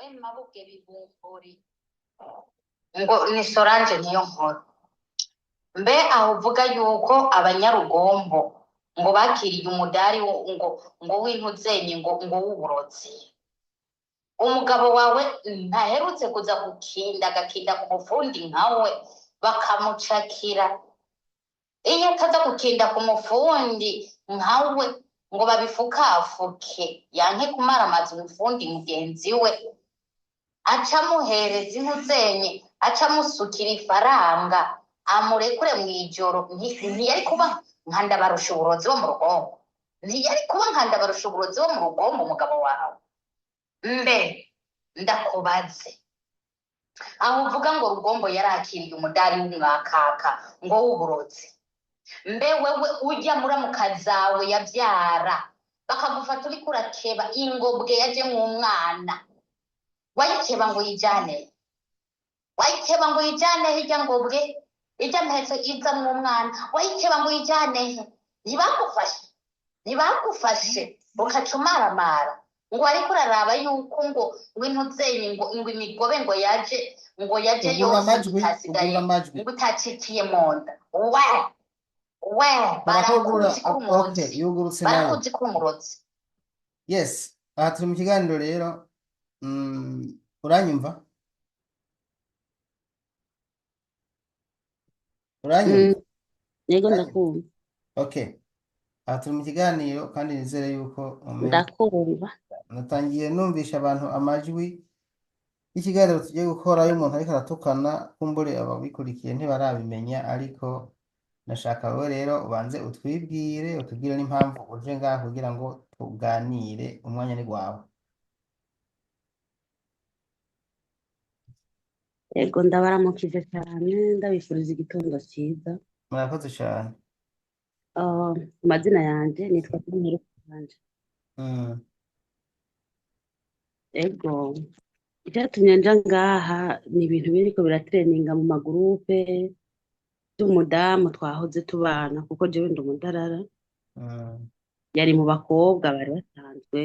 we mabuke bibumburi ngo ni Solange niyo nkuru. Mbe aho uvuga yuko abanyarugombo ngo bakiriye umudari ngo w'intuzenye ngo w'uburozi. Umugabo wawe ntaherutse kuza gukinda agakinda ku mufundi nkawe bakamucakira. Iyo ataza gukinda ku mufundi nkawe ngo babifukafuke yanke kumara amazi umufundi mugenzi we aca muhereza intuzenye aca musukira ifaranga amurekure mwijoro ntiyari kuba nkanda barusha uburozi wo mu rugombo. Ntiyari kuba nkanda barusha uburozi wo mu rugombo umugabo wawe. Mbe ndakubaze aho uvuga ngo rugombo yarakiriye umudari w'umwakaka ngo w'uburozi. Mbe wewe ujya muramuka zawe yabyara bakagufata uriko urakeba ingobwe yaje nk'umwana wayikeba ngo yijane hirya ngobwe ijya mpetse iza nk'umwana wayikeba ngo yijane ntibagufashe ukacumaramara ngo ariko uraraba yuko ngo intuzenye ngo imigobe ngo yaje yose itasigaye ngo utacikiye mu nda. Barakuzi ko umurozi. Yes, aha turi mu kiganiro rero. Uranyumva? Yego ndakumva. Okay, aha turi mu kiganiro kandi nizere yuko ndakumva. natangiye numvisha abantu amajwi y'ikiganiro tugiye gukora y'umuntu ariko aratukana, kumbure ababikurikiye ntibarabimenya, ariko nashaka wowe rero ubanze utwibwire utubwire n'impamvu uje ngaha kugira ngo tuganire. Umwanya ni wawe. Yego ndabaramukije cyane ndabifuriza igitondo cyiza. Murakoze cyane. Amazina yanjye nitwa Kumiro Solange. Yego icyatumye nja ngaha ni ibintu biriko biratreninga mu magurupe by'umudamu twahoze tubana, kuko jewe ndi umudarara. Yari mu bakobwa bari basanzwe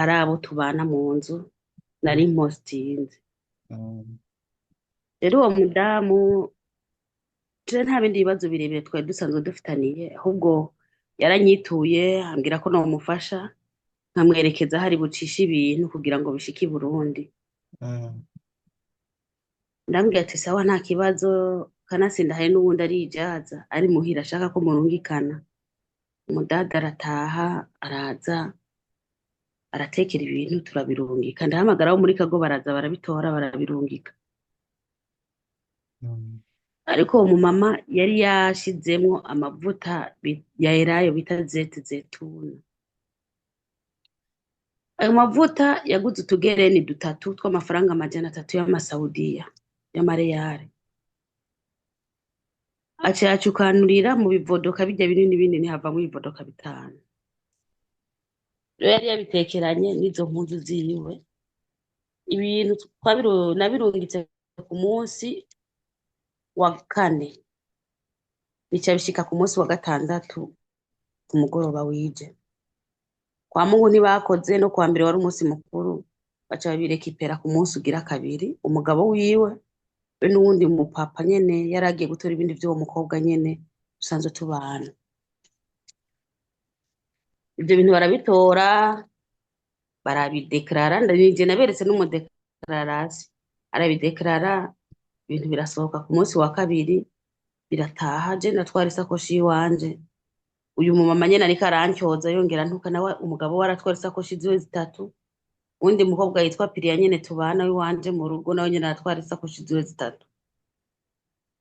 ari abo tubana mu nzu nari mpostinze. Rero uwo mudamu nta bindi bibazo birebire twari dusanzwe dufitaniye, ahubwo yaranyituye ambwira ko nomufasha nkamwerekeza hari bucisha ibintu kugira ngo bishike i Burundi. Ndambwira ati sawa nta kibazo, kanasinda hari n'ubundi arijaza ari muhira ashaka ko murungikana. Umudada arataha araza aratekera ibintu turabirungika. Ndahamagara abo muri Kago baraza barabitora barabirungika. Ariko uwo mumama yari yashizemwo amavuta ya elayo bita zetuna. Ayo mavuta yaguze utugereni 3 tw'amafaranga 300 y'amasaudiya y'amareyari. Aca yacukanurira mu bivodoka bijya binini havamo ibivodoka 5. Rero yari yabitekeranye n'izo mpuzu ziwe. Ibintu nabirungitse ku munsi wa 4 bica bishika ku munsi wa 6 ku mugoroba wije. Kwa Mungu ntibakoze no kwa mbere wari umunsi mukuru, baca babirekipera ku munsi ugira 2. Umugabo wiwe be n'uwundi mupapa nyene yaragiye gutora ibindi by'uwo mukobwa nyene usanzwe tubana. Ibyo bintu barabitora barabideklara, ndanje naberetse n'umudeklarasi arabideklara. Ibintu birasohoka ku munsi wa 2 birataha. Je natwara isakoshi yiwanje. Uyu mumama nyene ariko arancyoza yongera ntuka nawe umugabo waratwara isakoshi ziwe 3. Undi mukobwa yitwa Piriya nyene tubana wiwanje mu rugo nawe nyene aratwara isakoshi ziwe 3.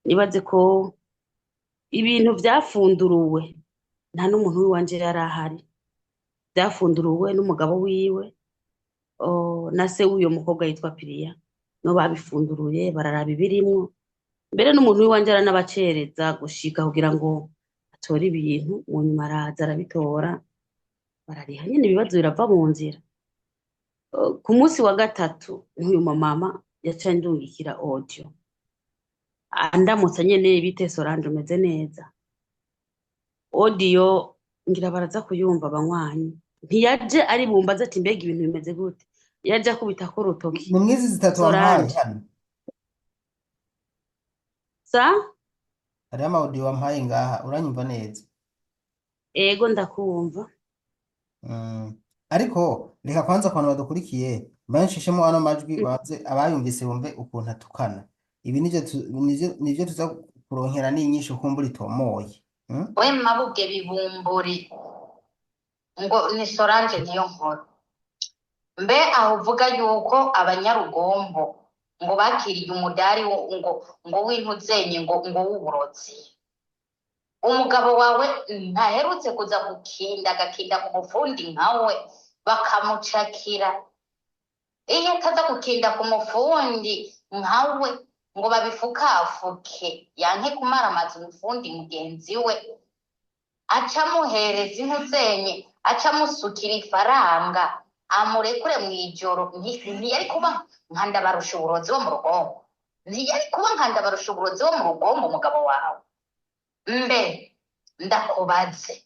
Nibaze ko ibintu byafunduruwe nta n'umuntu wiwanje yarahari. Byafunduruwe n'umugabo wiwe na se w'uyo mukobwa yitwa Piriya no babifunduruye bararaba ibirimwo. Mbere n'umuntu wiwanje aranabacereza gushika kugira ngo atore ibintu, mu nyuma araza arabitora barariha nyene ibibazo birava mu nzira. Ku munsi wa 3 n'uyu mama yaca ndungikira audio andamutsa nyene bite Solange umeze neza. Audio ngira baraza kuyumva abanywanyi. Ntiyaje ari bumbaza ati mbega ibintu bimeze gute. yaje akubitako urutoki ni mwizi zitatu wampaye Solange hano sa hariho amawudiyo wampaye ngaha uranyumva neza ego ndakumva ariko reka kwanza ku bantu badukurikiye banshishemo ano majwi baze abayumvise bumve ukuntu atukana ibi nivyo tuza kuronkera n'inyishu kumbura itomoye we mabuge bibumburi ngo ni Solange niyo nkuru mbe aho uvuga yuko abanyarugombo ngo bakiriye umudari ngo w'intuzenye ngo w'uburozi umugabo wawe ntaherutse kuza gukinda agakinda ku mufundi nkawe bakamucakira iyo ataza gukinda ku mufundi nkawe ngo babifukafuke yanke kumara amazi umufundi mugenzi we aca amuhereza intuzenye aca amusukira ifaranga amurekure mw'ijoro ntiyari kuba nkandabarusha uburozi wo mu rugombo ntiyari kuba nkandabarusha uburozi wo mu rugombo umugabo wawe mbe ndakubaze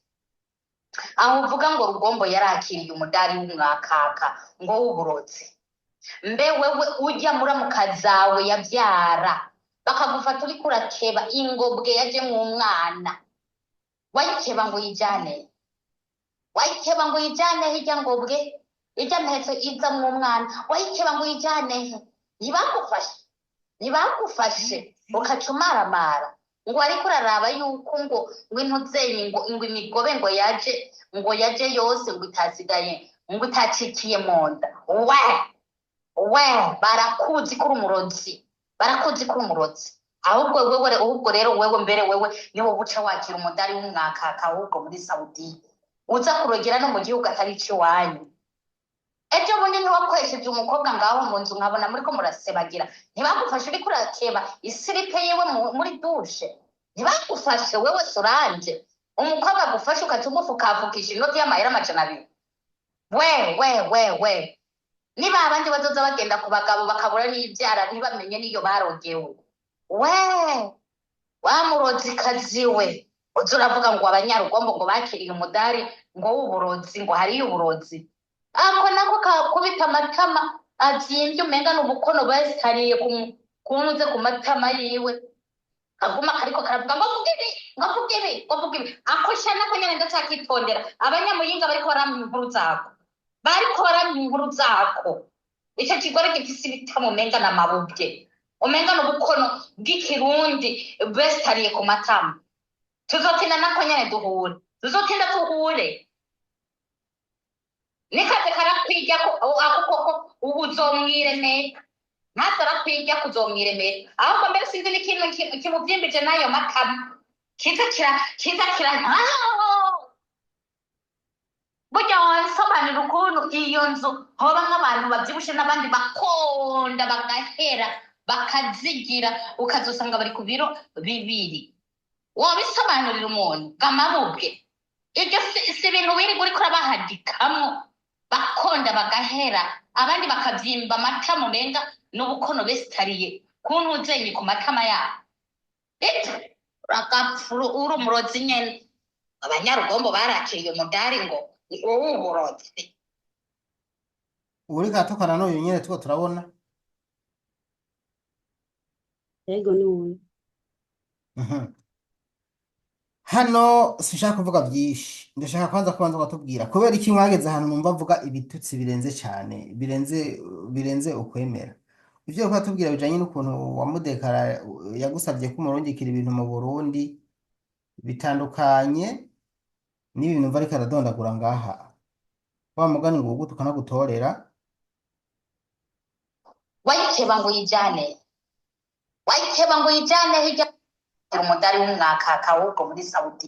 aho uvuga ngo rugombo yarakiriye umudari w'umwakaka ngo w'uburozi mbe wewe ujya muramuka zawe yabyara bakagufata uriko urakeba ingobwe yaje mw'umwana wayikeba ngo yijane hirya ngobwe ijya mpetse iza mw'umwana wayikeba ngo yijane ntibagufashe ukaca umaramara ngo ariko uraraba yuko ngo intuzenye ngo imigobe ngo yaje yose ngo itasigaye ngo itacikiye mu nda we barakuzi kuri umurozi ahubwo rero wewe mbere wewe niwo buca wakira umudari w'umwakaka ahubwo muri Saudi uza kurogera no mu gihugu atari iwanyu ejo bundi ntiwakoresheje umukobwa ngaho mu nzu nkabona muriko murasebagira ntibagufashe uriko urakeba isiripe yiwe muri dushe ntibagufashe wewe Solange umukobwa agufashe ukaca umufukafukisha inoti y'amahera amajana 2 we niba abandi bazoza bagenda ku bagabo bakabura n'ibyara ntibamenye n'iyo barogewe wa murozikazi we uza uravuga ngo abanyarugombo ngo bakiriye umudari ngo w'uburozi ngo hariyo uburozi ako nako kakubita amatama avyimvye umenga n'ubukono basitariye kuntuze ku matama yiwe aguma kariko karavuga ngo vuga ibi ako shana ko nyene ndacakitondera abanyamuyinga bariko barampa inkuru zako ico kigore gifise ibitamo umenga n'amabubwe umenga n'ubukono bw'ikirundi basitariye ku matama tuzotinda nako nyene duhure nikaze karakwirya ko ubu uzomwiremera ntazo arakwirya kuzomwiremera ahubwo mbere sinzi n'ikintu kimuvyimbije n'ayo matama kiza kira burya wansobanura ukuntu iyo nzu hoba nk'abantu bavyibushe n'abandi bakonda bagahera bakazigira ukazosanga bari ku biro 2 wobisobanurira umuntu bw'amabubwe ibyo si ibintu wirirwa uriko urabahadikamwo bakonda bagahera abandi bakavyimba amatama umenga n'ubukono besitariye kuntuzenye ku matama yabo uri umurozi nyene abanyarugombo barakiriye umudari ngo w'uburozi uriko atukana n'uyu nyene tuko turabona ego ni wowe hano sinshaka kuvuga byinshi ndashaka kubanza kubatubwira kubera iki mwageze ahantu numva mvuga ibitutsi birenze cyane birenze ukwemera ivyo kubatubwira bijanye n'ukuntu wamudekara yagusabye ko umurungikira ibintu mu Burundi bitandukanye n'ibintu numva ariko aradondagura ngaha wa mugani ngo tukanagutorera wayikeba ngo yijane hirya umudari w'umwakaka ahubwo muri Saudi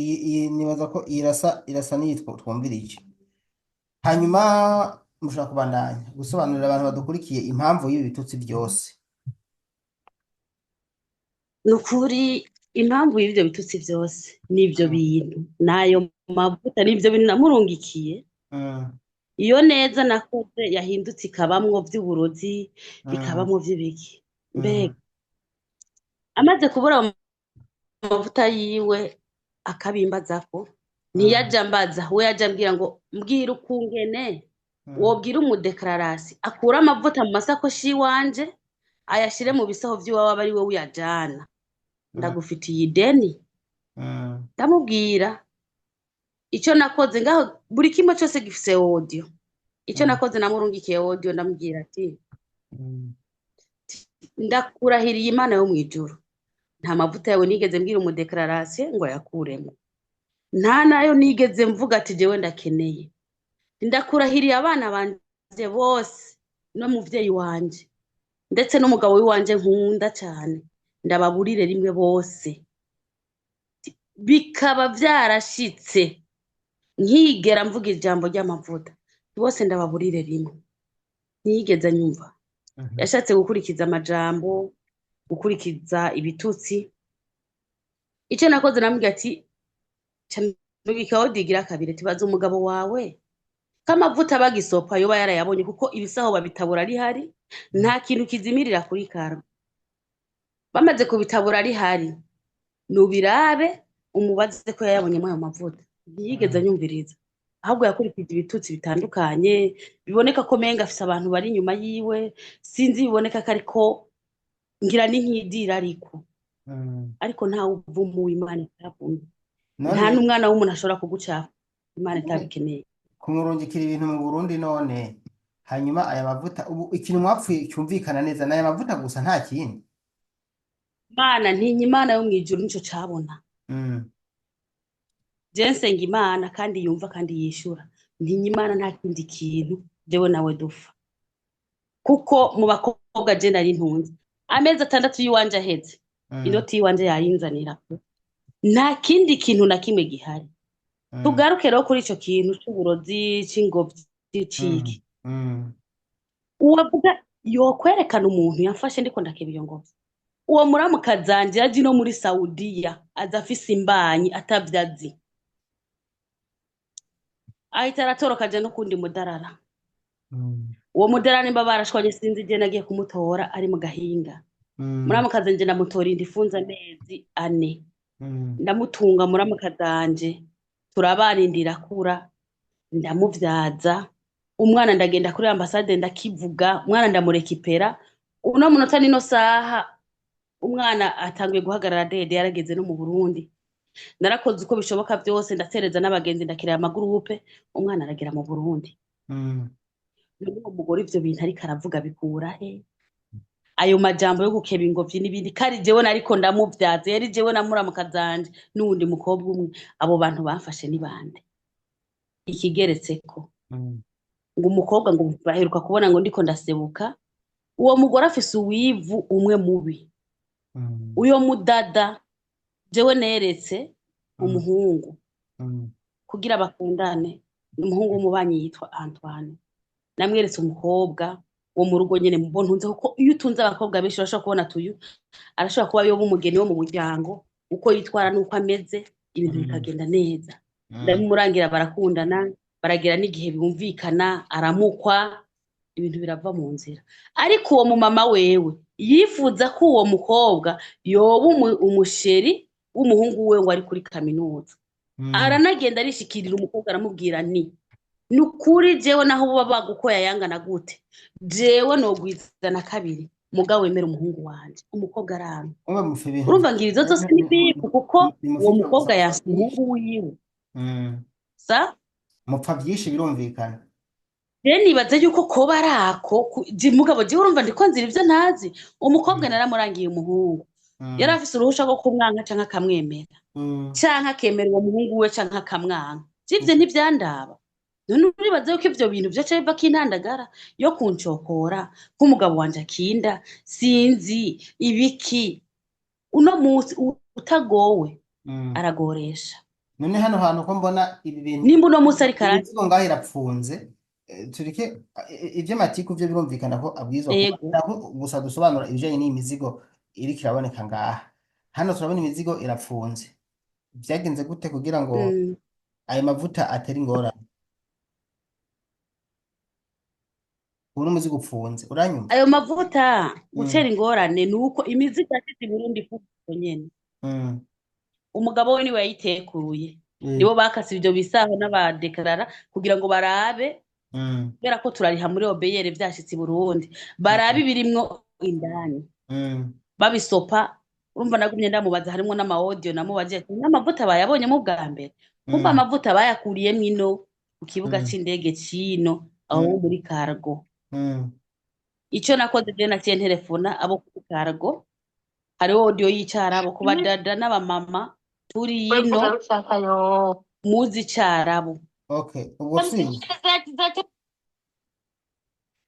iyi nibaza ko irasa n'iyitwa twumvirije hanyuma mushaka kubandanya gusobanurira abantu badukurikiye impamvu y'ibi bitutsi byose nukuri impamvu y'ivyo bitutsi byose n'ivyo bintu nayo mavuta n'ivyo bintu namurungikiye iyo neza nakoze yahindutse ikabamwo vy'uburozi bikabamwo vy'ibiki mbega amaze kubura amavuta yiwe akabimbazako ntiyaja mbaza we yaja ambwira ngo mbwira ukungene wobwira umudekararasi akura amavuta mu masakoshi y'iwanje ayashire mu bisaho vy'iwawe aba ari we uyajana ndagufitiye ideni ndamubwira ico nakoze ngaho buri kimwe cyose gifise audio ico nakoze namurungikiye audio ndamubwira ati ndakurahiriye Imana yo mwijuru nta mavuta yawe nigeze mbwira umudekararasi ngo yakuremo nta nayo nigeze mvuga ati jewe ndakeneye ndakurahiriye abana banje bose no muvyeyi wanje ndetse n'umugabo w'iwanje nkunda cyane ndababurire rimwe bose bikaba vyarashitse nkigera mvuga ijambo ry'amavuta bose ndababurire rimwe ntiyigeze anyumva yashatse gukurikiza amajambo gukurikiza ibitutsi icyo nakoze namubwira ati nugikaho digira kabiri tibaza umugabo wawe kamavuta bagisopa yoba yarayabonye kuko ibisaho babitabura ari hari nta kintu kizimirira kuri karma bamaze kubitabura ari hari nubirabe umubaze ko yayabonye ayo mavuta ntiyigeze anyumviriza ahubwo yakurikije ibitutsi bitandukanye biboneka ko menga afise abantu bari inyuma yiwe sinzi biboneka ko ariko ngira ni nkidira ariko nta uvumu Imana itabumye nta n'umwana w'umuntu ashobora kugucafa Imana itabikeneye kumurungikira ibintu mu Burundi none hanyuma aya mavuta ubu ikintu mwapfuye cyumvikana neza n'aya mavuta gusa nta kindi Imana ntinya Imana yo mwijuru nico cabona jensenga Imana kandi yumva kandi yishura ntinya Imana nta kindi kintu jewe nawe dufa kuko mu bakobwa je nari ntunze amezi 6 yiwanje aheze inoti yiwanje yayinzanira nta kindi kintu na kimwe gihari tugaruke rero kuri ico kintu c'uburozi c'ingobyi c'iki uwavuga yokwerekana umuntu yamfashe ndiko ndakeba iyo ngobyi uwo muramukazanje yaje no muri Saudiya aza afise imbanyi atavyazi ahita aratoroka aje no kundi mudarara uwo mudarara nimba barashwanye sinzi je nagiye kumutora ari mu gahinga muramukazanje ndamutora indifunza amezi 4 ndamutunga muramukazanje turabarindira kura ndamuvyaza umwana ndagenda kuri ambassade ndakivuga umwana ndamurekipera uno munota nino saha umwana atangiye guhagarara dede yarageze no mu Burundi narakoze uko bishoboka byose ndatereza n'abagenzi ndakira amagurupe umwana aragera mu Burundi n'uwo mugore ivyo bintu ariko aravuga bikura he ayo majambo yo gukeba ingobyi n'ibindi kari jewe nariko ndamuvyaze yari jewe namuramukazanje n'undi mukobwa umwe abo bantu bafashe ni bande ikigeretseko ngo umukobwa ngo baheruka kubona ngo ndiko ndasebuka uwo mugore afise uwivu umwe mubi uyo mudada jewe neretse umuhungu kugira bakundane umuhungu w'umubanyi yitwa Antoine namweretse umukobwa wo mu rugo nyene mbontunze kuko iyo utunze abakobwa benshi urashobora kubona tuyu arashobora kuba yoba umugeni wo mu muryango uko yitwara nuko ameze ibintu bikagenda neza ndamurangira barakundana baragira n'igihe bumvikana aramukwa ibintu birava mu nzira ariko uwo mu mama wewe yifuza ko uwo mukobwa yoba umusheri w'umuhungu we ngo ari kuri kaminuza aranagenda arishikirira umukobwa aramubwira nukuri jewe naho buba bagukoya yangana gute jewe nogwizana kabiri mugabo wemera umuhungu wanje umukobwa aranga urumva ngira izo zose ni bibi kuko uwo mukobwa yasi umuhungu wiwe sa mupfa byinshi birumvikana nibaze yuko koba arako mugabo jewe urumva ndiko nzira ivyo ntazi umukobwa naramurangiye umuhungu yari afise uruhusha rwo kumwanka canke akamwemera canke akemera uwo muhungu we canke akamwanka ivyo ntivyandaba none uribaze yuko ivyo bintu vyaca biva k'intandagara yo kuncokora k'umugabo wanje akinda sinzi ibiki uno munsi utagowe aragoresha none hano hantu ko mbona ibi bintu nimba uno munsi ari karani imizigo ngaho irapfunze tureke ivy'amatiku vyo birumvikana ko abwirizwa gusa dusobanura ibijanye n'iyi mizigo iriko iraboneka ngaha hano turabona imizigo irapfunze vyagenze gute kugira ngo ayo mavuta atera ingorane ubu umuzigo upfunze uranyumva ayo mavuta gutera ingorane nuko imizigo yashitse i Burundi kuko nyene umugabo we niwe yayitekuye nibo bakase ivyo bisaho n'abadekarara kugira ngo barabe mm, kubera ko turariha muri obeyere vyashitse i Burundi barabe mm, ibirimwo indani mm, babisopa urumva nagumye ndamubaza harimwo n'amawodiyo namubajije ati n'amavuta bayabonyemo bwa mbere kumva mm, amavuta bayakuriyemwo ino ku kibuga mm, c'indege c'ino aho mm, muri Cargo mm. ico nakoze je naciye nterefona abo kuri Cargo hariho odiyo y'icarabo ku badada n'abamama turi ino muzi icarabo Okay, ubwo si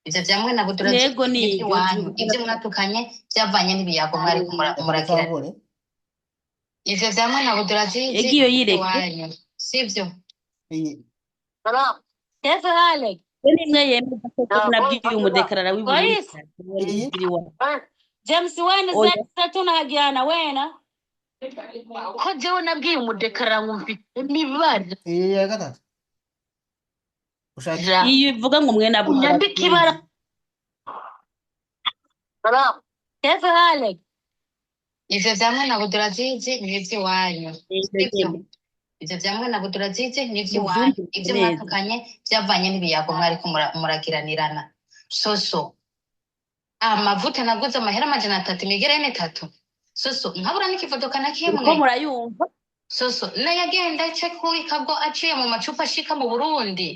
ivyo vyamwe na budura yego ni iryo ivy'iwanyu juru ivyo mwatukanye vyavanye n'ibiyago mwari muragira Tuvangure. ivyo vyamwe na budura ego iyo yireke iwanyu sivyo Iyi كيف حالك؟ nimwe yemeza ko nabwiye umudekarara w'Iburundi كويس iyi جيمس وين oya ازاي زيتونة هجيانا وين؟ ko jewe nabwiye umudekarara ngo mfite n'ibara iyi ya gatatu ushaka ja iyo ivuga ngo mwene abo nyambika ibara سلام كيف حالك؟ ivyo vyamwe na budura n'ivy'iwanyu sivyo ivyo vyamwe na budura n'ivy'iwanyu muvyumvise ivyo neza mwatukanye vyavanye n'ibiyago mwariko muragiranirana soso amavuta naguze amahera 300 migerene 3 soso nkabura n'ikivodoka na uriko kimwe murayumva soso nayagenda ace kuri kago aciye mu macupa ashika mu Burundi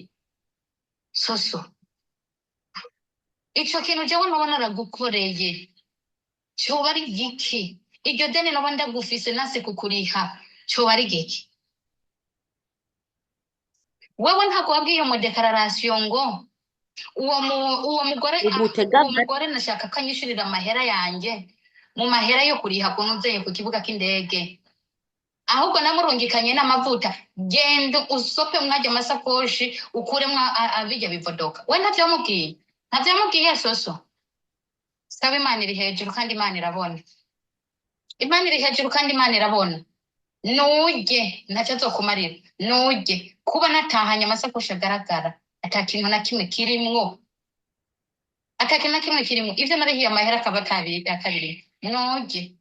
soso ico kintu jewe nobona naragukoreye coba ari giki iryo deni noba ndagufise nase kukuriha coba ari giki wewe ntabwo wabwiye umudekararasiyo ngo uwo mugore umutega uwo mugore nashaka ko anyishurira amahera yanje mu mahera yo kuriha kunuzeye ku kibuga k'indege ahubwo namurungikanye n'amavuta genda usope mwajya amasakoshi ukuremwo abijya bivodoka we ntavyamubwiye soso saba imana iri hejuru kandi imana irabona imana iri hejuru kandi imana irabona nuje ntacyo azokumarira nuje kuba natahanye amasakoshi agaragara ata kintu na kimwe kirimwo ivyo narihiye amahera akaba kabiri nuje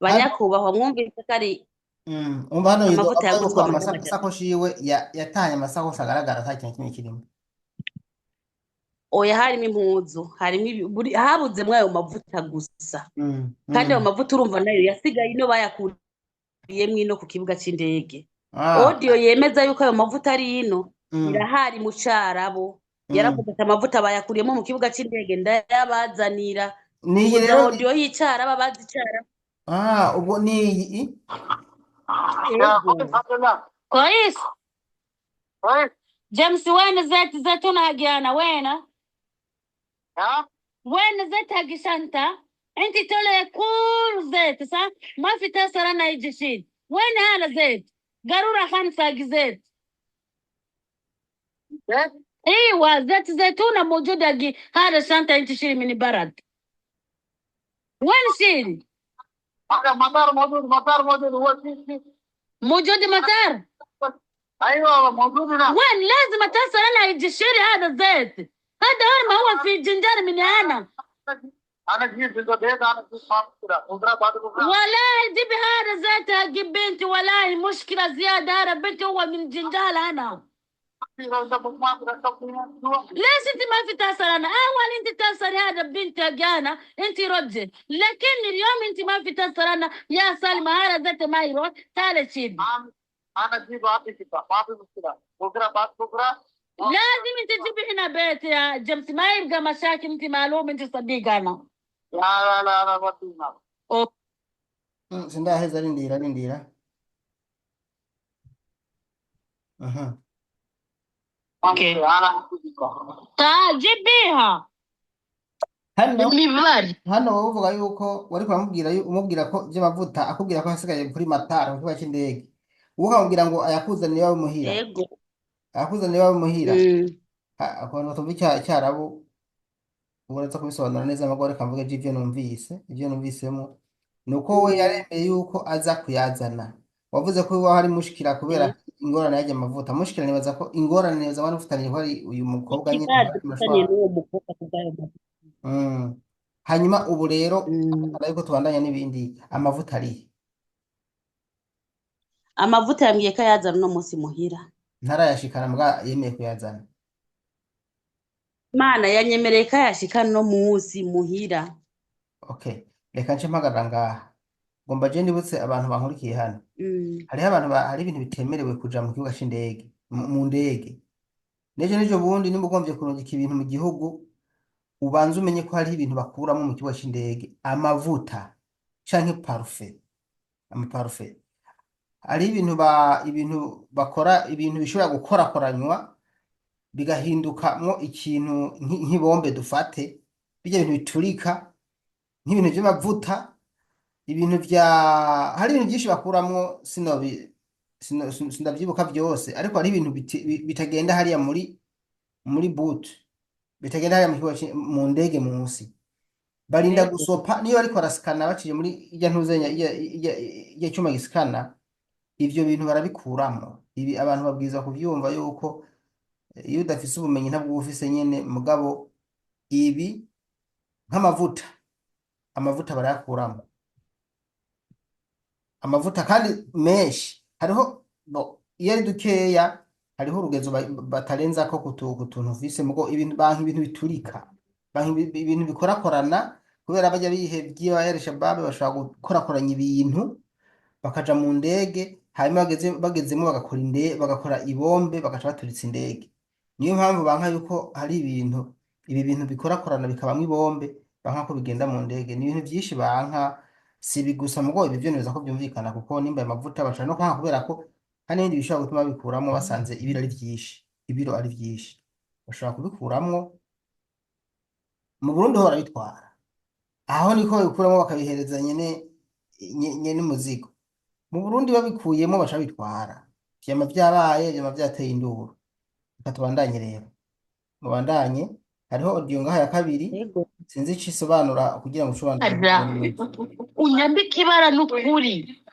banyakubahwa mwumvise ko ari umva hano yizo amavuta yaguzwe avuga amahera amasakoshi yiwe yatahanye amasakoshi agaragara nta kintu kimwe kirimo oya harimo impuzu habuzemwo ayo mavuta gusa kandi ayo mavuta urumva nayo yasigaye ino bayakuriyemwo ino ku kibuga c'indege odiyo yemeza yuko ayo mavuta ari ino irahari mu carabo yaravuze ati amavuta bayakuriyemo mu kibuga c'indege ndayabazanira niyi rero odiyo y'icarabo abazi icarabo ubwo niyi كويس جيمس وين زيتونة هجيانا وين؟ وين زيت هجيش انت طلع كل زيت صح؟ ما في تسر انا يجيشين وين هذا زيت؟ قارورة 5 زيت ايوه زيت زيتونة موجودة هذا الشنطة انت شيلي من برد وين شيلي؟ مطار موجود هو موجود مطار ايوه موجود هنا وين لازم اتصل انا يجي شيلي هذا الزيت هذا ما هو في جنجار من انا جيب الزيت انا جيب كده ولا جيب هذا زيت اجيب بنتي ولا مشكله زياده هذا بنتي هو من جنجال انا ليش انت ما في تاثر انا اول انت تاثر هذا بنتي انا انت رجل لكن اليوم انت ما في تاثر انا يا سلمى هذا زيت ما يروح تعال شيل انا جيب كده ما في مشكله بكره لازم انت تجيبي هنا بيت يا جمس ما يبقى مشاكل انت معلوم انت صديقه انا لا ودينا sindaheza rindira اوكي تعال جيبيها hano بالبرد hano wowe uvuga yuko wari umubwira ko by'amavuta akubwira ko hasigaye kuri matara mu kibuga cy'indege wowe ukamubwira ngo ayakuzanire iwawe muhira yego ayakuzanire iwawe muhira akantu batumva icyarabu ubonetse kubisobanura neza amagore kamvuga ibyo numvisemo ni uko we yaremeye yuko aza kuyazana wavuze ko iwawe hari mushikira kubera ingorane y'ajya amavuta mushikira nibaza ko ingorane nibaza wari ufitanye ko ari uyu mukobwa nyine n'uwo mukobwa kubwayo mavuta hanyuma ubu rero yuko tubandanya n'ibindi amavuta arihe amavuta yambwiye ko ayazana uno munsi muhira ntarayashikana mbwa yemeye kuyazana. Imana yanyemereye ko yashika no munsi muhira. Okay, reka nce mpagarara ngaha. Ngomba je nibutse abantu bankurikiye hano. Mm. Hariho abantu hari ibintu bitemerewe kuja mu kibuga c'indege, mu ndege. Nejo bundi nimugombye kurungika ibintu mu gihugu, ubanza umenye ko hari ibintu bakuramo mu kibuga c'indege, amavuta canke parufe, amaparufe. Hari ibintu bakora, ibintu bishobora gukorakoranywa bigahindukamwo ikintu nk'ibombe dufate, bijya bintu biturika nk'ibintu vy'amavuta, ibintu hari ibintu byinshi bakuramwo sindavyibuka byose, ariko hari ibintu bitagenda hariya muri boot, bitagenda hariya mu ndege munsi, barinda gusopa niyo ariko arasikana baciye muri ijya ntuzenya ijya cyuma gisikana, ivyo bintu barabikuramwo. Ibi abantu babwiza kuvyumva yuko iyo udafise ubumenyi ntabwo ufise nyene, mugabo ibi amavuta barayakuramo, amavuta kandi menshi. Hariho iyo ari dukeya hariho urugezo batarenza ko kutuntu ufise, mugo ibintu biturika, ibintu bikorakorana, kubera bajya bihevye ba Shabab bashobora gukorakoranya ibintu bakaja mu ndege, hanyuma bagezemo bagakora ibombe bagaca baturitsa indege. Niyo mpamvu banka yuko hari ibi bintu bikorakorana bikabamwo ibombe, banka ko bigenda mu ndege. Ni ibintu vyinshi banka, si bigusa mugo ibi vyoneza ko byumvikana, kuko nimba amavuta bashaka no kwanga, kubera ko kandi n'ibindi bishobora gutuma bikuramo basanze ibiro ari vyinshi, bashobora kubikuramwo. Mu Burundi ho barabitwara, aho niko babikuramo bakabihereza nyene umuzigo. Mu Burundi babikuyemo baca bitwara, vyama vyateye induru. Tubandanye rero, mubandanye. Hariho audio ngaha ya kabiri, Yego. sinzi ico isobanura kugira ngo ushobore unyambike ibara n'ukuri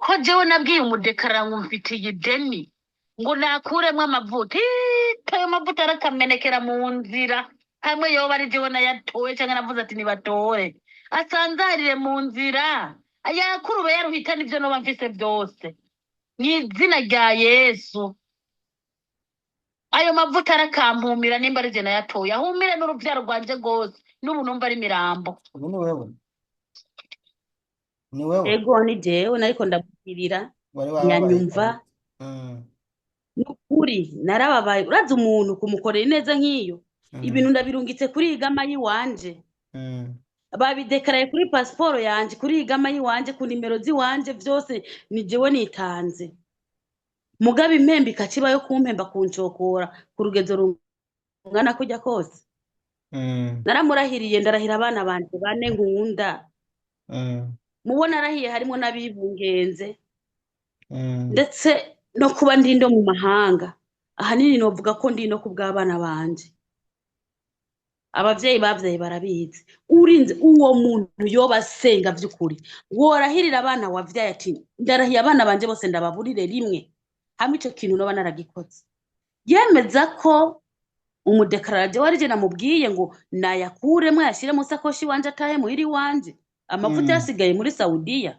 ko jewe nabwiye umudekarara ngo mfitiye ideni ngo nakuremwo amavuta. Ayo mavuta arakamenekera mu nzira, hamwe yoba ari jewe nayatoye canke navuze ati nibatore, asanzarire mu nzira, ayakurube yaruhitana ivyo noba mfise vyose mw'izina rya Yesu. Ayo mavuta arakampumira nimba ari je nayatoye, ahumire n'uruvyaro rwanje rwose, n'ubu numva ari mirambo. Ubu ni wewe Ego ni jewe nariko ndabwirira wari wababaye nyanyumva. Nukuri narababaye, urazi umuntu kumukorera ineza nk'iyo, ibintu ndabirungitse kuri igama yiwanje, babidekaraye kuri pasiporo yanje, kuri igama yiwanje, ku nimero ziwanje, vyose ni jewe nitanze. Mugabe impembe ikaciba yo kumpemba kuncokora ku rugezo rungana kujya kose. Naramurahiriye, ndarahira abana banje 4 nkunda. Mubona arahiye harimo n'abibungenze, ndetse no kuba ndindo mu mahanga. Ahanini novuga ko ndi no kubw'abana banje. Abavyeyi bavyaye barabizi. Urinze uwo muntu yobasenga vy'ukuri, worahirira abana wavyaye ati ndarahiye abana banje bose ndababurire rimwe, hamwe ico kintu noba naragikoze. Yemeza ko umudekararaje warije namubwiye ngo nayakuremwo yashire mu sakoshi wanje atahe muhiri wanje. Amavuta yasigaye muri Saudiya.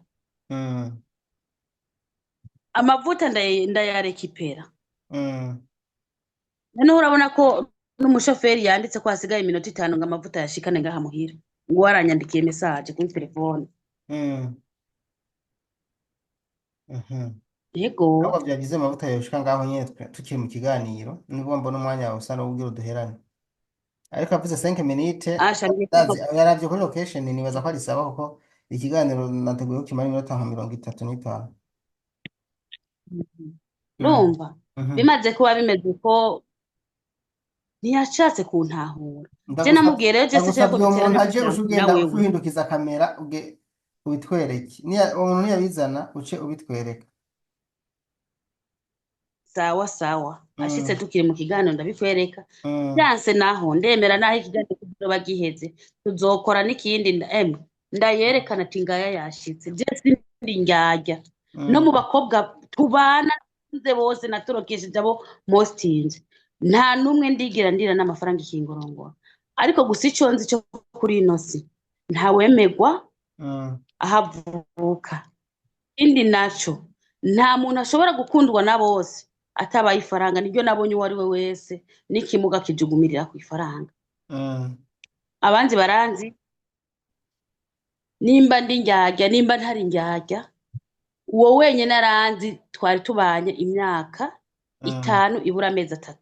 Amavuta ndayarekipera. Noneho urabona ko n'umushoferi yanditse ko hasigaye iminota 5 ngo amavuta yashikane ngaha muhira, ngo waranyandikiye message kuri telefone. Yego. Ntabwo byagize amavuta yoshika ngaho nyene tukiri mu kiganiro, nibwo mbona umwanya wawe usa n'ubwira uduherane. Ariko avuze 5 minutes, yaravye kuri location, nibaza ko ari sawa kuko ikiganiro nateguye ko kimara iminota 35. Urumva bimaze kuba bimeze ko ntiyashatse kuntahura. Je namubwiye rero je se ko ntaje ushugenda uhindukiza kamera ubitwereke. Umuntu yabizana uce ubitwereka. Sawa ashitse tukiri mu kiganiro ndabikwereka. Byanse naho ndemera naho ikiganiro kizoba giheze, tuzokora n'ikindi ndayerekana ati ngaya yashitse. Je sindi njyajya no mu bakobwa tubana nze bose naturokesheje abo mostinze, nta numwe ndigira ndira n'amafaranga ikingorongora. Ariko gusa ico nzi cyo kuri inosi ntawemegwa ahavuka. Indi naco nta muntu ashobora gukundwa na bose, atabaye ifaranga niryo nabonye uwo ari we wese n'ikimuga kijugumirira ku ifaranga. Abanzi baranzi nimba ndi ndyarya nimba ntari ndyarya, uwo wenyine aranzi twari tubanye imyaka 5 ibura amezi 3.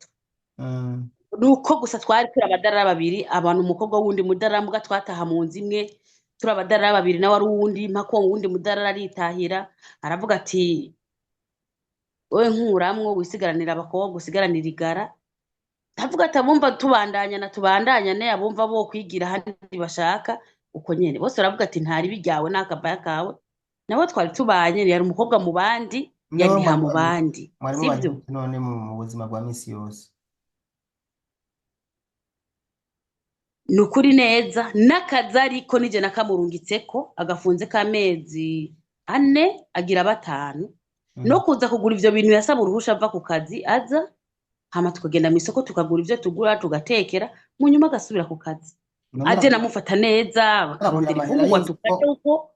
Nuko gusa twari turi abadarara babiri, abantu umukobwa wundi mudarara muga twataha mu nzu imwe turi abadarara babiri nawe ari uwundi mpako wundi mudarara aritahira aravuga ati wowe nkuramwo wisigaranira abakobwa usigaranira igara. Ndavuga ati abumva tubandanya ne abumva bo kwigira handi bashaka uko nyene bose baravuga ati ntari bijyawe n'akabaya kawe. Nawe twari tubanye yari umukobwa mu bandi yari ha mu bandi, sivyo? none mu buzima bwa misi yose Nukuri neza n'akazi ariko nije nakamurungitseko agafunze k'amezi 4 agira 5 no kuza kugura ivyo bintu yasaba uruhusha ava ku kazi aza hama tukagenda mu isoko tukagura ivyo tugura tugatekera mu nyuma agasubira ku kazi. Aje namufata neza bakarondera ifungurwa tukate uko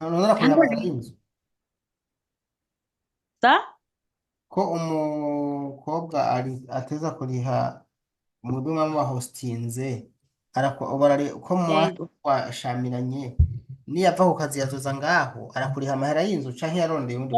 ko umukobwa ateza kuriha mu bimwe mu hostinze ko mwashamiranye niyava ku kazi yazoza ngaho arakuriha amahera y'inzu canke yarondeye undi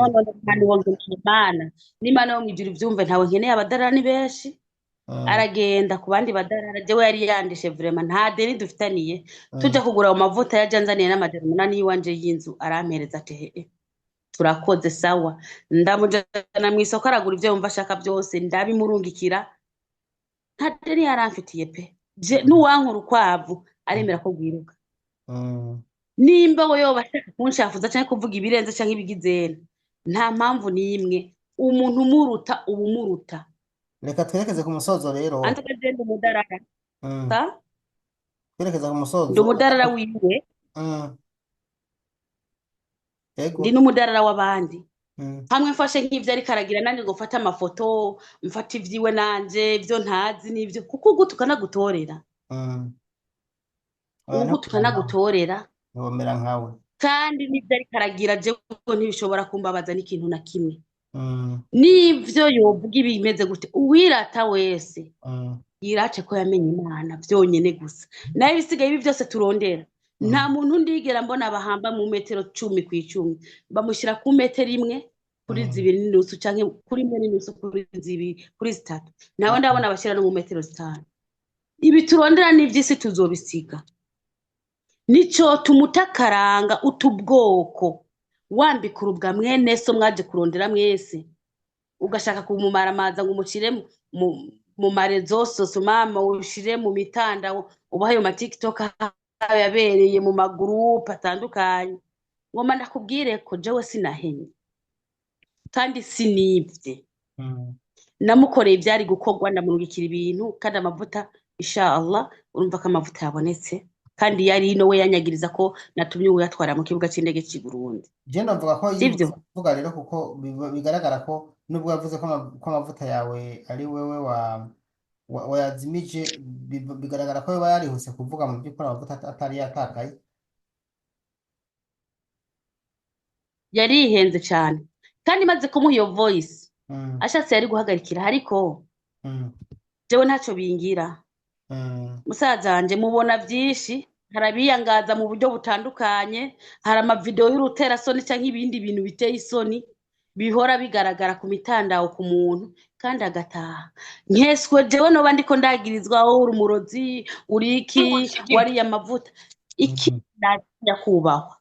n'Imana yo mwijuru ivyumve ntawe nkeneye abadarara ni benshi. Aragenda ku bandi badarara jewe yari yandishe vraiment nta deni dufitaniye. Tuja kugura mu mavuta yaje anzaniye n'amajana 8 yiwanje y'inzu arampereza ati turakoze sawa. Ndamujana mu isoko aragura ivyo yumva ashaka byose ndabimurungikira nta deni yaramfitiye pe. Je nuwankuru kwavu aremera ko gwiruka. Nimba we yoba ashaka kunshafuza canke kuvuga ibirenze canke ibigizena nta mpamvu nimwe umuntu umuruta ubumuruta. Reka twerekeze ku musozo rero. Antagende umudarara. Twerekeza ku musozo. Ndi umudarara wiwe. Ego. Ndi n'umudarara w'abandi. Hamwe mfashe nk'ivyo ari karagira nanje ngo mfata amafoto, mfata ivyiwe nanje, ivyo ntazi n'ivyo kuko gutukanagutorera. Tukanagutorera. Womera nkawe. Kandi n'ivyo ari karagira je ko ntibishobora kumbabaza n'ikintu na kimwe. Nivyo yovuga ibimeze gute uwirata wese yirace ko yamenye Imana vyonyene gusa. Naye bisigaye ibi byose turondera nta muntu ndigera mbona bahamba mu metero 10 ku 10 bamushira ku metero 1 kuri 2 n'usu canke kuri 1 n'usu kuri 2 kuri 3 nawe ndabona bashira no mu metero 5. Ibi turondera n'ivyisi tuzobisiga nico tumutakaranga utubwoko wambika urubwa mwene so mwaje kurondera mwese ugashaka kumumaramaza ngo umucire mu marezo soso mama ushire mu mitanda ubahayo ma TikTok yabereye mu magroup atandukanye. Ngoma ndakubwire ko jewe sinahenye kandi sinivye. Namukoreye ivyari gukorwa ndamurungikira ibintu kandi amavuta inshallah urumva ko amavuta yabonetse kandi yari ino we yanyagiriza ko natumye uyatwara mu kibuga c'indege cy'i Burundi. Je ndavuga ko yivuga rero kuko bigaragara ko nubwo yavuze ko amavuta yawe ari wewe wayazimije bigaragara ko yoba yarihuse kuvuga mu by'ukuri amavuta atari yatakaye. Yarihenze cyane kandi maze kumuha iyo voice ashatse yari guhagarikira ariko jewe ntaco bingira. Musaza wanje mubona byinshi harabiyangaza mu buryo butandukanye, hari ama video y'urutera soni canke ibindi bintu biteye isoni bihora bigaragara ku mitandao ku muntu kandi agataha. Nkeswe jewe no bandiko ndagirizwa aho urumurozi uriki wari amavuta iki ndakubahwa.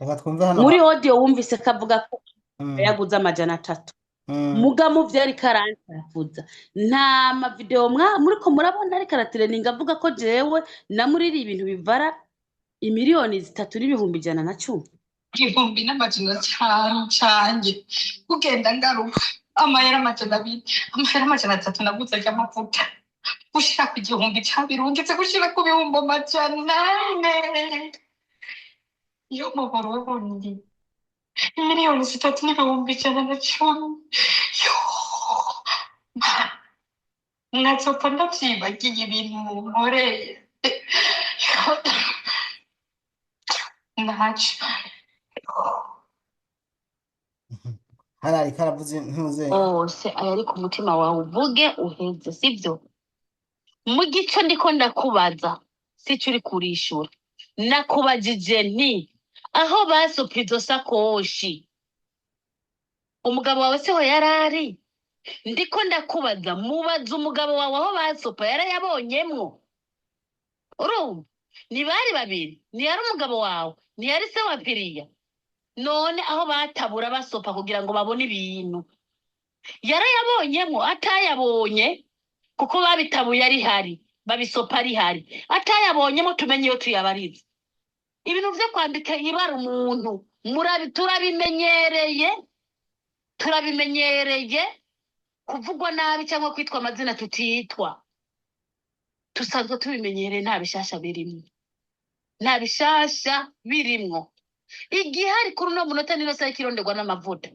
Reka twumve hano muri audio wumvise kavuga ko yaguze amajana 3 muga mu vyari karantavuza nta ma video muri ko murabona ari karatereninga avuga ko jewe namuriri ibintu bivara imiliyoni 3 n'ibihumbi 110 igihumbi n'amajana canje kugenda ngaruka amahera amajana 2 amahera amajana 3 naguze ry'amavuta gushira ku igihumbi cabirungitse gushira ku bihumbi amajana 4 yo mu Burundi miliyoni 3 n'ibihumbi 110 yo nazopfa ndavyibagiye ibintu nkoreye naco hano ariko aravuze ntuze ose ayari ku mutima wawe uvuge uheze sibyo mu gico ndiko ndakubaza sico uri kurishura nakubajije nti aho basopa izo sakoshi umugabo wawe siho yarari ndiko ndakubaza mubaza umugabo wawe aho basopa yarayabonyemwo urumva ni bari babiri ntiyari umugabo wawe ntiyari se wa Piriya none aho batabura basopa kugira ngo babone ibintu yarayabonyemwo atayabonye kuko babitabuye ari hari babisopa ari hari atayabonyemo tumenye iyo tuyabariza ibintu vyo kwandika ibara umuntu turabimenyereye kuvugwa nabi cyangwa kwitwa amazina tutitwa tusanzwe tubimenyereye nta bishasha birimwo igihari kuri uno munota nino saha ikironderwa n'amavuta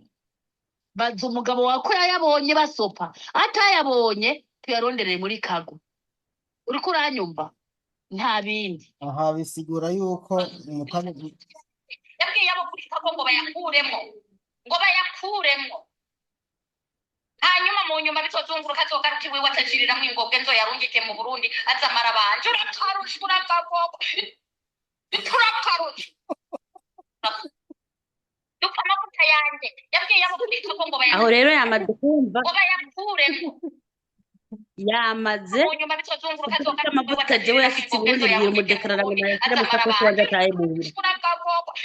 baza umugabo wawe ko yayabonye basopa atayabonye tuyarondereye muri kago uriko uranyumva nta bindi aha bisigura yuko umutane yabwiye abo kuri kago ngo bayakuremwo hanyuma mu nyuma bitozunguruka azogaruka iwiwe ataciriramwo ingobwe nzoyarungike mu Burundi azamara abanje turakarusha dupfa amavuta yanjye yabwiye abo kuri kago ngo aho rero yamaze kumva bayakuremwo yamaze mu nyuma bitozunguruka azogaruka amavuta jewe yafite Burundi biye umudekarara ngo nayashyire mu sakoshi wanjye ataye mu biro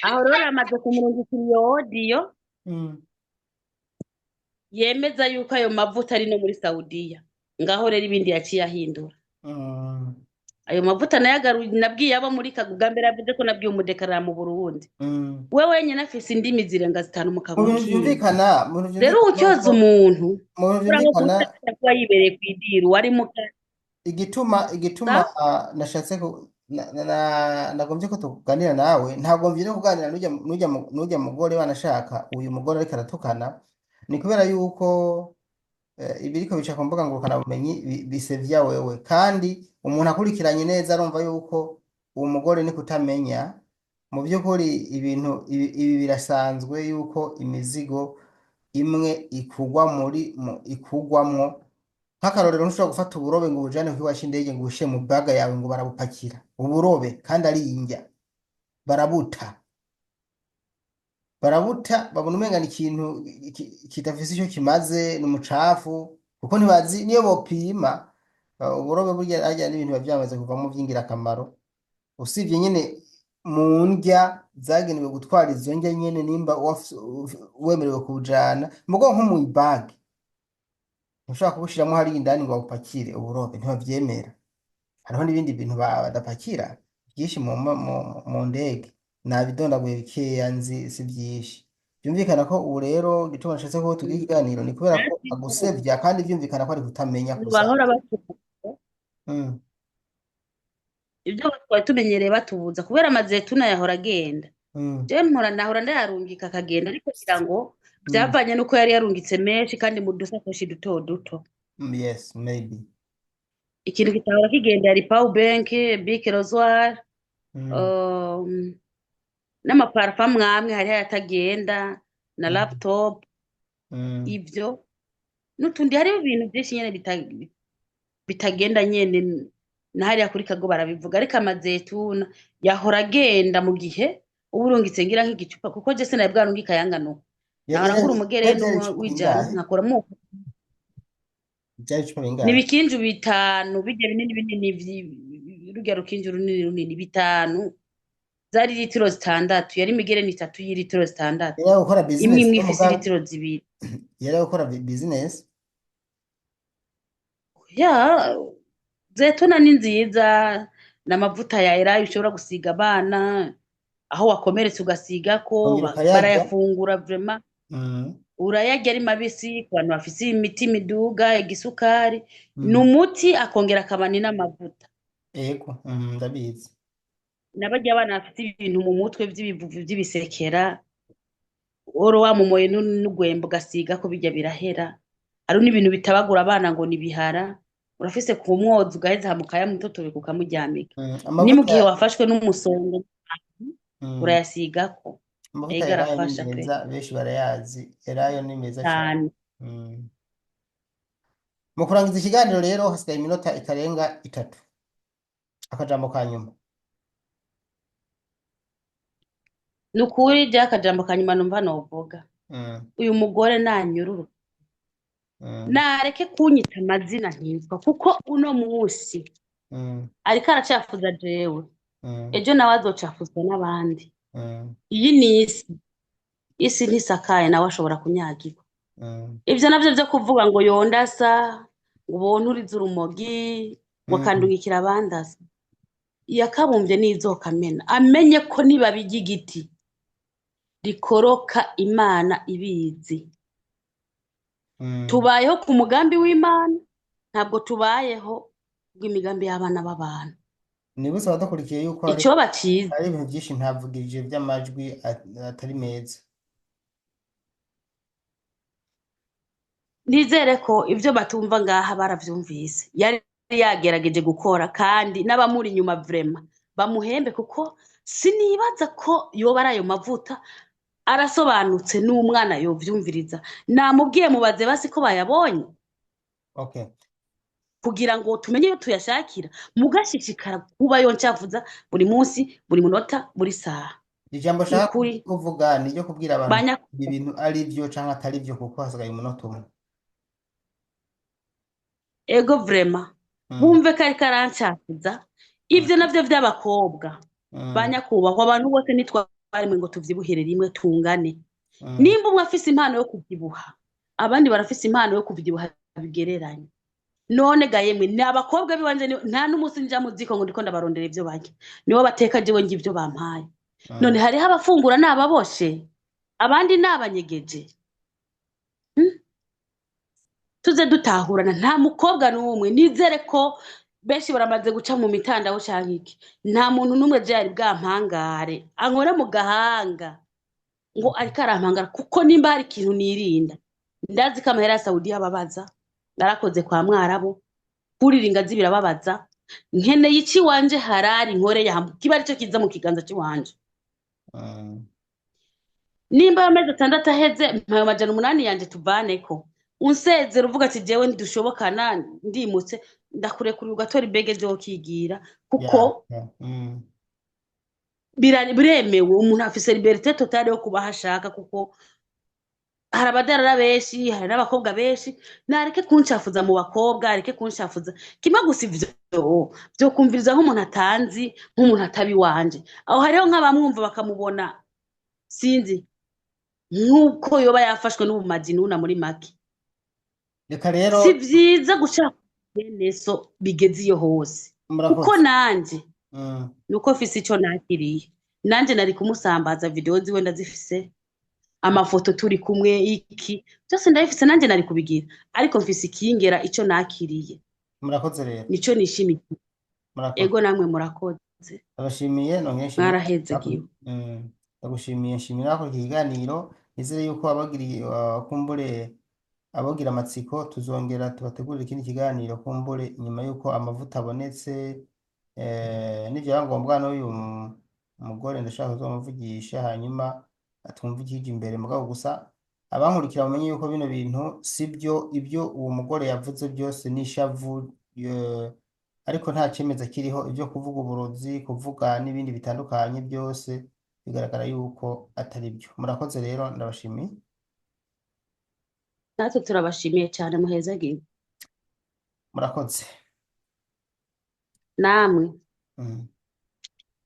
aho rero yamaze kumurungikira iyo audio yemeza yuko ayo mavuta ari no muri Saudiya ngaho rero ibindi yaciye ahindura ayo mavuta nabwiye abo muri Kaguga mbere yavuze ko nabwiye umudekarara mu Burundi we wenyine afise indimi zirenga 5 mu Kaguga rero ucyoza umuntu byumvikana kuba yibereye ku idiru wari mu igituma nashatse nagombye ko tuganira nawe ntabwo mvye no kuganira n'ujya mugore wanashaka uyu mugore ariko aratukana ni kubera yuko ibiriko bica ku mbuga ngurukanabumenyi bisevya wewe kandi umuntu akurikiranye neza arumva yuko uwo mugore ni kutamenya mu by'ukuri ibintu ibi birasanzwe yuko imizigo imwe ikugwamwo nk'akarorero ntushobora gufata uburobe ngo ubujane kw'iwacu indege ngo ubushyire mu baga yawe ngo barabupakira uburobe kandi ari injya barabuta babona umenga ni ikintu kitafise icyo kimaze ni umucafu kuko ntibazi niyo bopima uburobe burya ajya n'ibintu biba byamaze kuvamo by'ingirakamaro usibye nyine mu ndya zagenewe gutwara izo ndya nyine nimba wemerewe kubujana mugo nko mu ibage ntushobora kubushiramo hari indani ngo bapakire uburobe ntibavyemera hariho n'ibindi bintu badapakira byinshi mu ndege nabidondaguye bikeya nzi si byinshi byumvikana ko ubu rero gituma nashatse ko tugira ikiganiro ni kubera ko agusebya kandi byumvikana ko ari kutamenya bahora batubuza ibyo twari tumenyereye batubuza kubera amazetuna yahora agenda je nahora ndayarungika akagenda ariko kugira ngo byavanye nuko yari yarungitse menshi kandi mu dusakoshi duto yes maybe ikintu kitahora kigenda yari power bank Bic Rosoir n'amaparfum mwamwe hari yatagenda na laptop ibyo n'utundi hari ibintu byinshi nyene bitagenda nyene nahariya kuri Kago barabivuga ariko amazetuna yahora agenda mu gihe uburungitse ngira nk'igicupa kuko je sinaye bwarungika yangano nahora umugere w'ijana nkakoramo nibikinju 5 bijya binini rugero kinju runini 5 zari litiro 6 yari migereni 3 y'ilitiro 6 yari gukora business imwe ifise litiro 2 yari gukora business ya zetuna ni nziza n'amavuta ya elayo ushobora gusiga abana aho wakomeretse ugasiga ko barayafungura vraiment urayarya ari mabisi ku bantu bafise imiti miduga igisukari n'umuti akongera akabani n'amavuta yego ndabizi nabajya abana bafite ibintu mu mutwe by'ibivuvu by'ibisekera oro wamumoye n'ugwembo gasiga ko bijya birahera ari n'ibintu bitabagura abana ngo nibihara urafise ku mwozi ugaheza hamukaya mutotobe kukamuryamika ni mu gihe wafashwe n'umusongo urayasigako amavuta ega ya elayo ni arafasha pe meza benshi barayazi elayo ni meza cyane. cyane. Mm. Mu kurangiza ikiganiro rero hasigaye iminota itarenga 3, akajambo ka nyuma. Ni ukuri rya akajambo ka nyuma numva novuga, Mm. uyu mugore nanyururu, Mm. nareke kunyita amazina ntitwa, kuko uno munsi Mm. ariko aracafuza jewe, Mm. ejo nawe azocafuzwa n'abandi. Mm. Iyi ni isi ntisakaye, nawe ashobora kunyagirwa. Mm. Ivyo navyo vyo kuvuga ngo yondasa, ngo bonturize urumogi, ngo Mm. kandungikira abandasa, yakabumbye n'izokamena, amenye ko nibabi ry'igiti rikoroka Imana ibizi. Mm. Tubayeho ku mugambi w'Imana, ntabwo tubayeho bw'imigambi y'abana b'abantu. Nibutse abadakurikiye yuko hari Icoba ciza, ibintu byinshi ntavugirije by'amajwi atari meza. nizere ko ivyo batumva ngaha baravyumvise. Yari yagerageje gukora, kandi n'abamuri inyuma vrema bamuhembe, kuko sinibaza ko yoba ari ayo mavuta arasobanutse n'umwana yovyumviriza. Namubwiye mubaze basi ko bayabonye, Okay. kugira ngo tumenye iyo tuyashakira, mugashishikara kuba yo ncavuza buri munsi, buri munota, buri saha. Ijambo Ni shaka ukuri kuvuga ni ryo kubwira abantu banya ibi bintu ari byo canke atari byo, kuko hasigaye umunota umwe. ego vrema Mm. bumve ko ariko arancafuza. Ivyo Mm. navyo vy'abakobwa Mm. banyakubahwa, abantu bose nitwarimwe ngo tuvyibuhire rimwe tungane. Mm. Nimba umwe afise impano yo kuvyibuha, abandi barafise impano yo kuvyibuha bigereranye. None ga yemwe ni abakobwa biwanje nta n'umunsi nja mu ziko ngo ndiko ndabarondera ivyo barya, nibo bateka jewe ngi ivyo bampaye. None Mm. hariho abafungura n'ababoshe, abandi n'abanyegeje. Tuze dutahurana, nta mukobwa n'umwe, nizere ko benshi baramaze guca mu mitandaho canke iki, nta muntu n'umwe je yari bwampangare ankore mu gahanga ngo ariko arampangara, kuko nimba hari ikintu nirinda, ndazi ko amahera ya Saudiya ababaza, narakoze kwa Mwarabu, kurira ingazi birababaza, nkeneye iki wanje harari nkore yambu kiba arico kiza mu kiganza ciwanje. Mm. Nimba amezi 6 aheze mpayo 800 yanje tuvaneko, unsezera uvuga ati jewe ntidushobokana, ndimutse ndakurekura ugatora ibege ryo kigira, kuko Yeah. Mm. biremewe. Umuntu afise liberté totale yo kuba hashaka, kuko hari abadarara benshi, hari n'abakobwa benshi. Nareke kunshafuza mu bakobwa, areke kunshafuza kimwe gusa ivyo byo kumviriza nk'umuntu atanzi, nk'umuntu atabi wanje. Aho hariho nk'abamwumva bakamubona sinzi nk'uko yoba yafashwe n'ubumaji nuna muri make. Reka rero Si vyiza gushaka beneso bigeze iyo hose, kuko murakoze. nanje Mm. nuko mfise ico nakiriye, nanje nari kumusambaza video ziwe ndazifise, amafoto turi kumwe, iki byose ndabifise, nanje nari kubigira, ariko mfise ikingera ico nakiriye, Murakoze rero. nico nishimiye. Murakoze. Ego namwe murakoze, Abashimiye nonye nshimira. mwarahezegiwe. Ndagushimiye, nshimira ko iki kiganiro, nizere yuko abagiriye kumbure abogira amatsiko tuzongera tubategurira ikindi kiganiro kumbure nyuma yuko amavuta abonetse, nivyo ngombwa n'uyu mugore ndashaka kuzomuvugisha, hanyuma atumva ikije imbere. Mugabo gusa abankurikira bamenye yuko bino bintu sibyo, ibyo uwo mugore yavuze byose n'ishavu, ariko nta cemeza kiriho. Ibyo kuvuga uburozi, kuvuga n'ibindi bitandukanye byose bigaragara yuko atari byo. Murakoze rero, ndabashimiye. Natwe turabashimiye cyane, muhezagiwe Murakoze. namwe. Mm.